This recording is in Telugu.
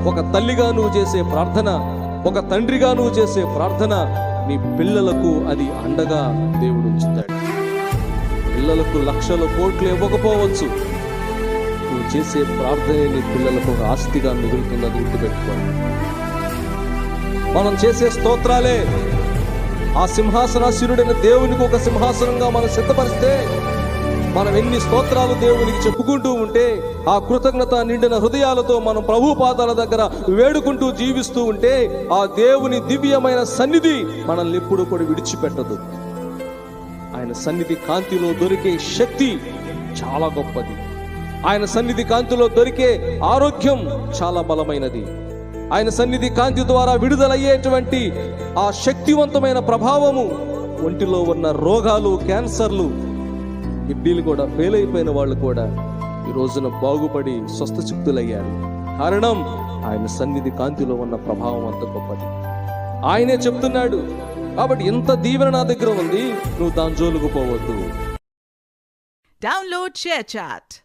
ఒక తల్లిగా నువ్వు చేసే ప్రార్థన, ఒక తండ్రిగా నువ్వు చేసే ప్రార్థన, నీ పిల్లలకు అది అండగా దేవుడు ఉంచుతాడు. పిల్లలకు లక్షల కోట్లు ఇవ్వకపోవచ్చు, నువ్వు చేసే ప్రార్థనే నీ పిల్లలకు ఒక ఆస్తిగా మిగులుతుందని గుర్తుపెట్టుకోండి. మనం చేసే స్తోత్రాలే ఆ సింహాసనాసీనుడైన దేవునికి ఒక సింహాసనంగా మనం సిద్ధపరిస్తే, మనం ఎన్ని స్తోత్రాలు దేవునికి చెప్పుకుంటూ ఉంటే, ఆ కృతజ్ఞత నిండిన హృదయాలతో మనం ప్రభు పాదాల దగ్గర వేడుకుంటూ జీవిస్తూ ఉంటే, ఆ దేవుని దివ్యమైన సన్నిధి మనల్ని ఎప్పుడూ కూడా విడిచిపెట్టదు. ఆయన సన్నిధి కాంతిలో దొరికే శక్తి చాలా గొప్పది. ఆయన సన్నిధి కాంతిలో దొరికే ఆరోగ్యం చాలా బలమైనది. ఆయన సన్నిధి కాంతి ద్వారా విడుదలయ్యేటువంటి ఆ శక్తివంతమైన ప్రభావము ఒంటిలో ఉన్న రోగాలు, క్యాన్సర్లు, కిడ్నీలు కూడా ఫెయిల్ అయిపోయిన వాళ్ళు కూడా ఈ రోజున బాగుపడి స్వస్థచిత్తులయ్యారు. కారణం ఆయన సన్నిధి కాంతిలో ఉన్న ప్రభావం అంత గొప్పది. ఆయనే చెప్తున్నాడు. కాబట్టి ఎంత దీవెన నా దగ్గర ఉంది, నువ్వు దాని జోలుకు పోవద్దు. Download ShareChat.